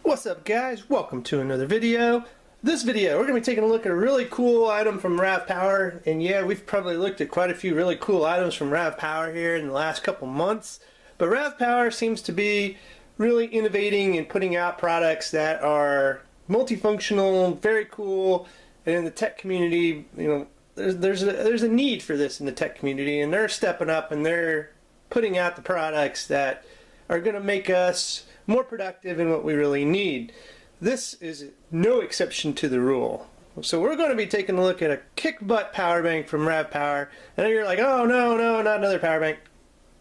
What's up guys, welcome to another video. This video we're going to be taking a look at a really cool item from RavPower, and yeah, we've probably looked at quite a few really cool items from RavPower here in the last couple months, but RavPower seems to be really innovating and putting out products that are multifunctional, very cool, and in the tech community, you know, there's a need for this in the tech community, and they're stepping up and they're putting out the products that are going to make us more productive in what we really need. This is no exception to the rule. So we're going to be taking a look at a kick-butt power bank from RavPower. And you're like, oh no, not another power bank.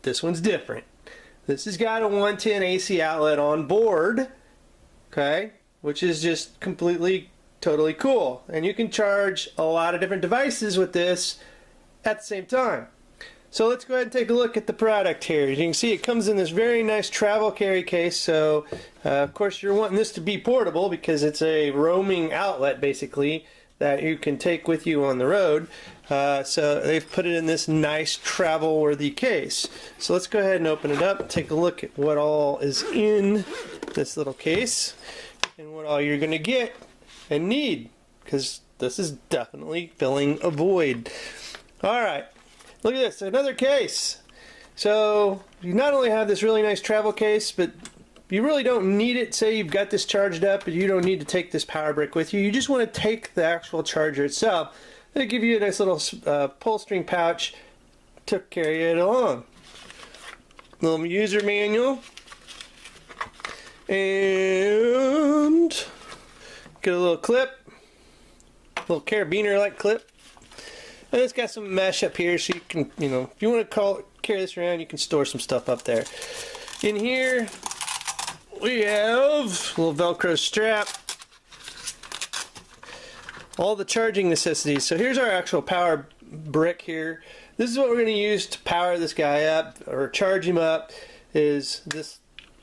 This one's different. This has got a 110 AC outlet on board, okay, which is just completely, totally cool. And you can charge a lot of different devices with this at the same time. So let's go ahead and take a look at the product here. As you can see, it comes in this very nice travel carry case. So of course you're wanting this to be portable because it's a roaming outlet basically that you can take with you on the road. So they've put it in this nice travel worthy case. So let's go ahead and open it up, take a look at what all is in this little case and what all you're going to get and need, because this is definitely filling a void. Alright. Look at this, another case. So you not only have this really nice travel case, but you really don't need it. Say you've got this charged up, but you don't need to take this power brick with you. You just want to take the actual charger itself. They give you a nice little pull string pouch to carry it along. Little user manual. And get a little clip. A little carabiner-like clip. And it's got some mesh up here, so you can, you know, if you want to carry this around, you can store some stuff up there. In here, we have a little Velcro strap. All the charging necessities. So here's our actual power brick here. This is what we're going to use to power this guy up, or charge him up, is this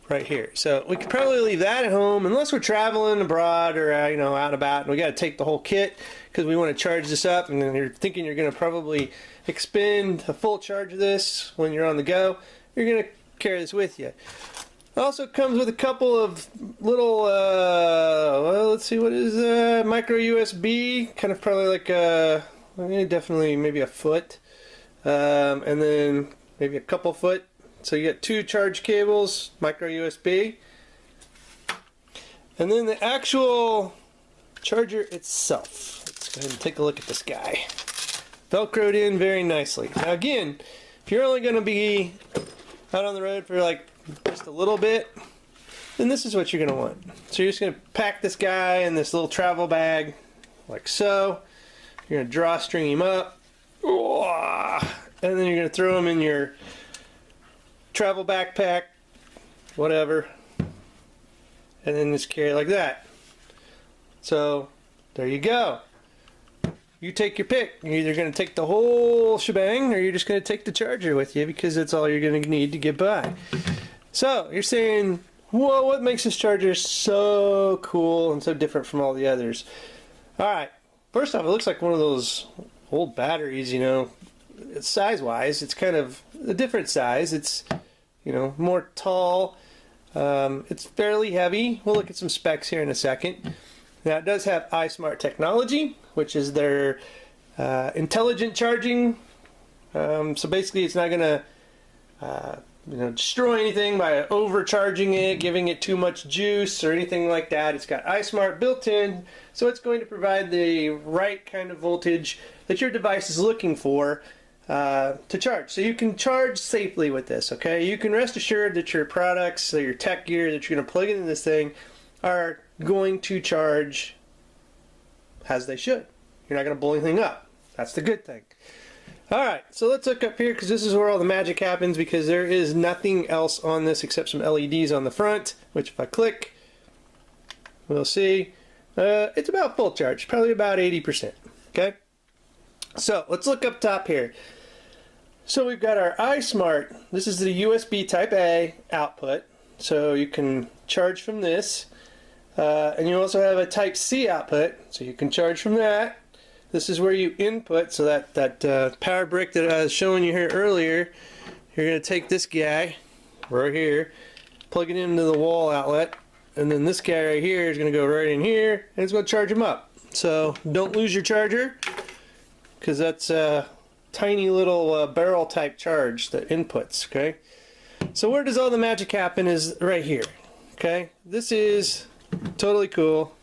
right here. So we could probably leave that at home, unless we're traveling abroad or you know, out and about, and we got to take the whole kit because we want to charge this up, and then you're thinking you're going to probably expend a full charge of this when you're on the go. You're going to carry this with you. It also comes with a couple of little well, let's see, what is micro USB, kind of probably like a, definitely maybe a foot, and then maybe a couple foot. So you get 2 charge cables, micro USB, and then the actual charger itself. Let's go ahead and take a look at this guy. Velcroed in very nicely. Now again, if you're only going to be out on the road for like just a little bit, then this is what you're going to want. So you're just going to pack this guy in this little travel bag, like so. You're going to drawstring him up, and then you're going to throw him in your travel backpack, whatever, and then just carry it like that. So there you go. You take your pick. You're either going to take the whole shebang, or you're just going to take the charger with you, because that's all you're going to need to get by. So you're saying, whoa, what makes this charger so cool and so different from all the others? Alright, first off, it looks like one of those old batteries, you know. Size-wise, it's kind of a different size. It's, you know, more tall. It's fairly heavy. We'll look at some specs here in a second. Now, it does have iSmart technology, which is their intelligent charging. So basically, it's not going to you know, destroy anything by overcharging it, giving it too much juice or anything like that. It's got iSmart built in, so it's going to provide the right kind of voltage that your device is looking for to charge. So you can charge safely with this, okay? You can rest assured that your products, so your tech gear that you're going to plug into this thing, are going to charge as they should. You're not going to blow anything up. That's the good thing. Alright, so let's look up here, because this is where all the magic happens, because there is nothing else on this except some LEDs on the front, which if I click, we'll see it's about full charge, probably about 80%. Okay? So let's look up top here. So we've got our iSmart. This is the USB Type A output, so you can charge from this. And you also have a Type C output, so you can charge from that. This is where you input, so that power brick that I was showing you here earlier, you're going to take this guy, right here, plug it into the wall outlet, and then this guy right here is going to go right in here, and it's going to charge him up. So don't lose your charger, because that's a tiny little barrel type charge that inputs, okay? So where does all the magic happen is right here, okay? This is totally cool.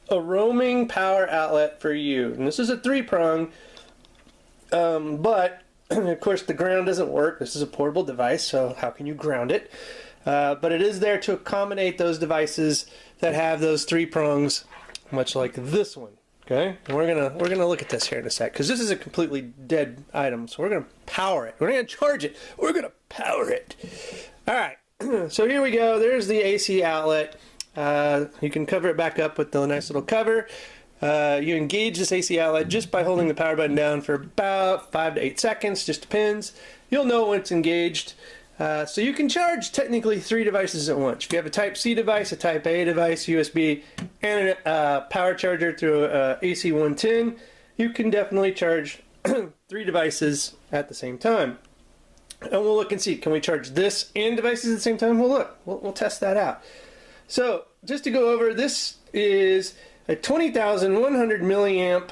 A roaming power outlet for you. And this is a 3-prong, but of course the ground doesn't work. This is a portable device, so how can you ground it? But it is there to accommodate those devices that have those 3 prongs, much like this one. Okay, and we're gonna look at this here in a sec, because this is a completely dead item. So we're gonna power it. We're gonna charge it. We're gonna power it. All right. So here we go. There's the AC outlet. You can cover it back up with the nice little cover. You engage this AC outlet just by holding the power button down for about 5 to 8 seconds. Just depends. You'll know when it's engaged. So you can charge technically 3 devices at once. If you have a Type C device, a Type A device, USB, and a power charger through a AC 110, you can definitely charge 3 devices at the same time. And we'll look and see, can we charge this and devices at the same time? Well, look, we'll test that out. So just to go over, this is a 20,100 milliamp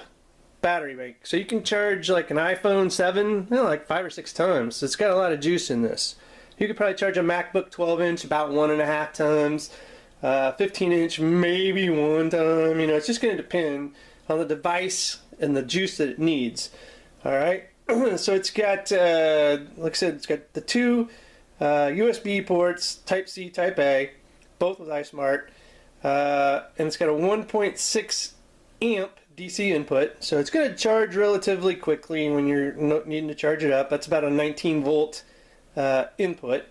battery bank. So you can charge like an iPhone 7, like 5 or 6 times. So it's got a lot of juice in this. You could probably charge a MacBook 12-inch about 1.5 times, 15-inch maybe 1 time. You know, it's just going to depend on the device and the juice that it needs. All right. So it's got, like I said, it's got the 2 USB ports, Type C, Type A, both with iSmart, and it's got a 1.6 amp DC input. So it's going to charge relatively quickly when you're needing to charge it up. That's about a 19 volt input.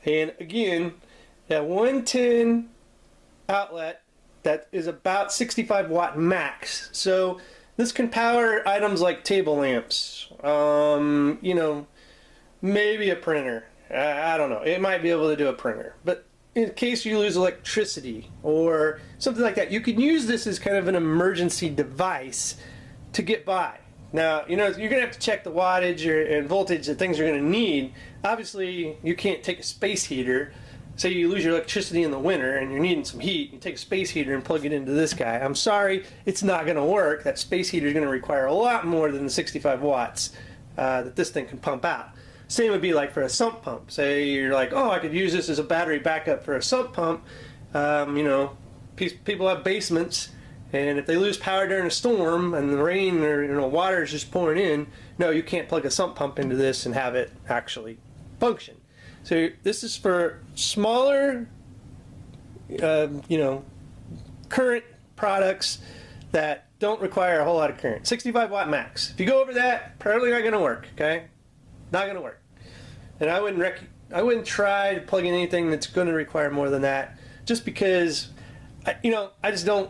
And again, that 110 outlet, that is about 65 watt max. So this can power items like table lamps, you know, maybe a printer. I don't know. It might be able to do a printer. But in case you lose electricity or something like that, you can use this as kind of an emergency device to get by. Now, you know, you're going to have to check the wattage and voltage that things are going to need. Obviously, you can't take a space heater. Say you lose your electricity in the winter and you're needing some heat, you take a space heater and plug it into this guy. I'm sorry, it's not going to work. That space heater is going to require a lot more than the 65 watts that this thing can pump out. Same would be like for a sump pump. Say you're like, oh, I could use this as a battery backup for a sump pump. You know, people have basements, and if they lose power during a storm and the rain or, you know, water is just pouring in, no, you can't plug a sump pump into this and have it actually function. So this is for smaller, you know, current products that don't require a whole lot of current. 65 watt max. If you go over that, probably not going to work. Okay, not going to work. And I wouldn't try to plug in anything that's going to require more than that, just because, you know, I just don't.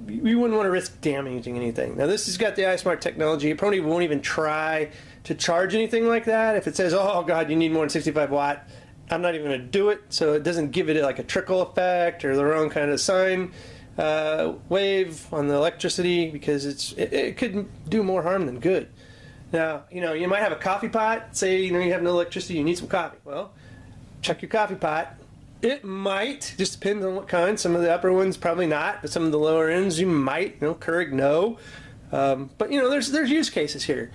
You wouldn't want to risk damaging anything. Now this has got the iSmart technology. It probably won't even try to charge anything like that. If it says, oh God, you need more than 65 watt, I'm not even going to do it. So it doesn't give it like a trickle effect or the wrong kind of sine wave on the electricity, because it could do more harm than good. Now, you know, you might have a coffee pot. Say, you know, you have no electricity, you need some coffee. Well, check your coffee pot. It might, just depend on what kind. Some of the upper ones probably not, but some of the lower ends you might. You know, Keurig, no. But you know, there's use cases here.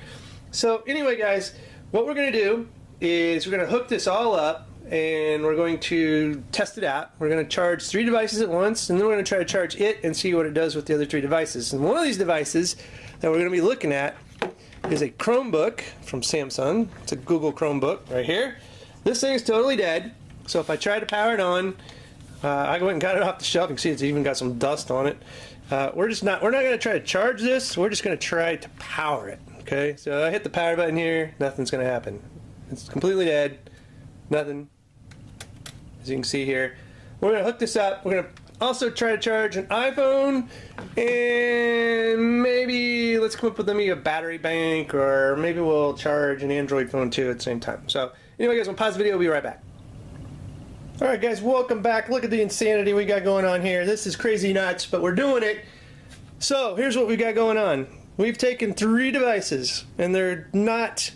So anyway, guys, what we're going to do is we're going to hook this all up and we're going to test it out. We're going to charge 3 devices at once, and then we're going to try to charge it and see what it does with the other 3 devices. And one of these devices that we're going to be looking at is a Chromebook from Samsung. It's a Google Chromebook right here. This thing is totally dead. So if I try to power it on, I went and got it off the shelf. You can see it's even got some dust on it. We're not going to try to charge this. We're just going to try to power it. Okay, so I hit the power button here. Nothing's going to happen. It's completely dead. Nothing. As you can see here, we're going to hook this up. We're going to also try to charge an iPhone, and maybe let's come up with maybe a battery bank, or maybe we'll charge an Android phone too at the same time. So anyway, guys, we'll pause the video. We'll be right back. Alright guys, welcome back. Look at the insanity we got going on here. This is crazy nuts, but we're doing it. So here's what we got going on. we've taken 3 devices, and they're not,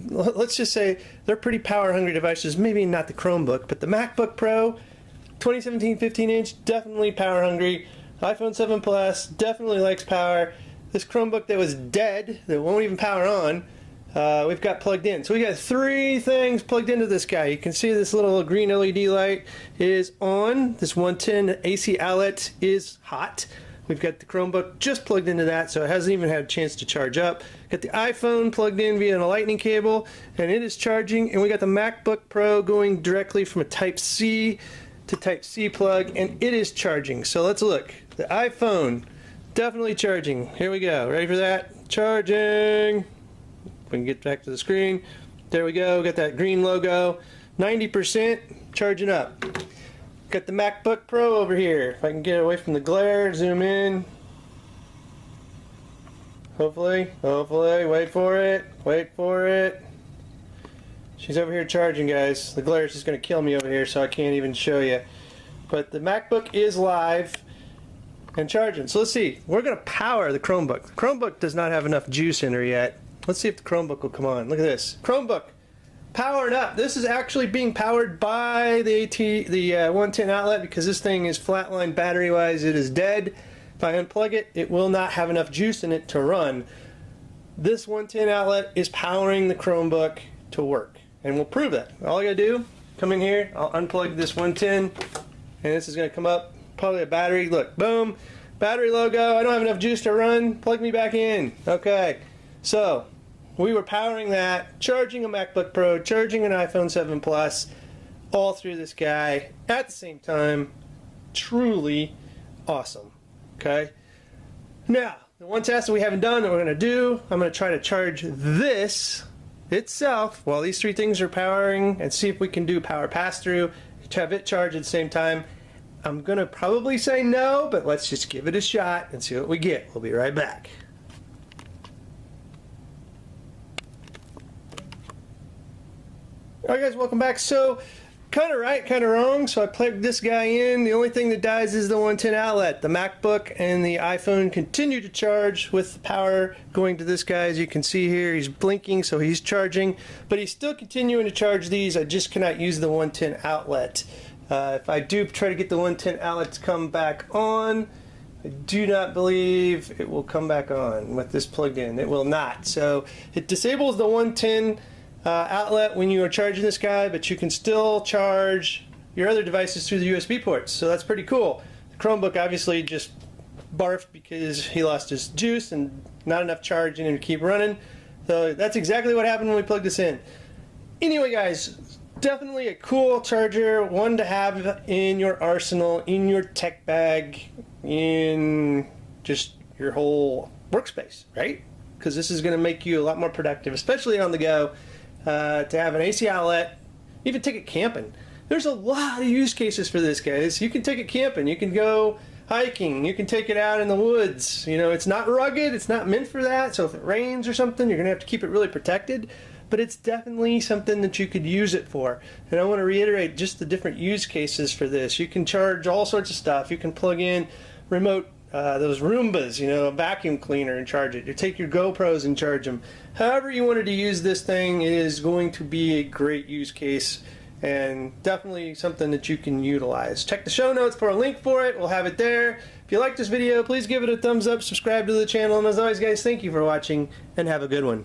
let's just say, they're pretty power-hungry devices. Maybe not the Chromebook, but the MacBook Pro, 2017 15-inch, definitely power-hungry. iPhone 7 Plus definitely likes power. This Chromebook that was dead, that won't even power on, we've got plugged in. So we got 3 things plugged into this guy. You can see this little green LED light is on. This 110 AC outlet is hot. We've got the Chromebook just plugged into that, so it hasn't even had a chance to charge up. Got the iPhone plugged in via a lightning cable, and it is charging. And we got the MacBook Pro going directly from a Type-C to Type-C plug, and it is charging. So let's look. The iPhone, definitely charging. Here we go. Ready for that? Charging. We can get back to the screen. There we go. Got that green logo. 90% charging up. Got the MacBook Pro over here. If I can get away from the glare, zoom in. Hopefully, wait for it. She's over here charging, guys. The glare is just going to kill me over here, so I can't even show you. But the MacBook is live and charging. So let's see. We're going to power the Chromebook. The Chromebook does not have enough juice in her yet. Let's see if the Chromebook will come on. Look at this. Chromebook. Powered up. This is actually being powered by the 110 outlet, because this thing is flatline battery wise. It is dead. If I unplug it, it will not have enough juice in it to run. This 110 outlet is powering the Chromebook to work, and we'll prove that. All I gotta do, come in here, I'll unplug this 110, and this is gonna come up, probably a battery. Look, boom, battery logo. I don't have enough juice to run. Plug me back in. Okay, so we were powering that, charging a MacBook Pro, charging an iPhone 7 Plus, all through this guy at the same time. Truly awesome. Okay. Now, the one test that we haven't done that we're going to do, I'm going to try to charge this itself while these 3 things are powering, and see if we can do power pass-through, to have it charge at the same time. I'm going to probably say no, but let's just give it a shot and see what we get. We'll be right back. Alright guys, welcome back. So, kind of right, kind of wrong. So I plugged this guy in. The only thing that dies is the 110 outlet. The MacBook and the iPhone continue to charge with the power going to this guy. As you can see here, he's blinking, so he's charging. But he's still continuing to charge these. I just cannot use the 110 outlet. If I do try to get the 110 outlet to come back on, I do not believe it will come back on with this plugged in. It will not. So it disables the 110 outlet when you are charging this guy, but you can still charge your other devices through the USB ports, so that's pretty cool. The Chromebook obviously just barfed because he lost his juice and not enough charge in him to keep running. So that's exactly what happened when we plugged this in. Anyway guys, definitely a cool charger, one to have in your arsenal, in your tech bag, in just your whole workspace, right? Because this is going to make you a lot more productive, especially on the go. To have an AC outlet, even take it camping. There's a lot of use cases for this, guys. You can take it camping, you can go hiking, you can take it out in the woods. You know, it's not rugged, it's not meant for that, so if it rains or something, you're gonna have to keep it really protected, but it's definitely something that you could use it for. And I want to reiterate just the different use cases for this. You can charge all sorts of stuff. You can plug in remote those Roombas, you know, a vacuum cleaner, and charge it. You take your GoPros and charge them. However you wanted to use this thing, it is going to be a great use case, and definitely something that you can utilize. Check the show notes for a link for it. We'll have it there. If you like this video, please give it a thumbs up, subscribe to the channel, and as always guys, thank you for watching, and have a good one.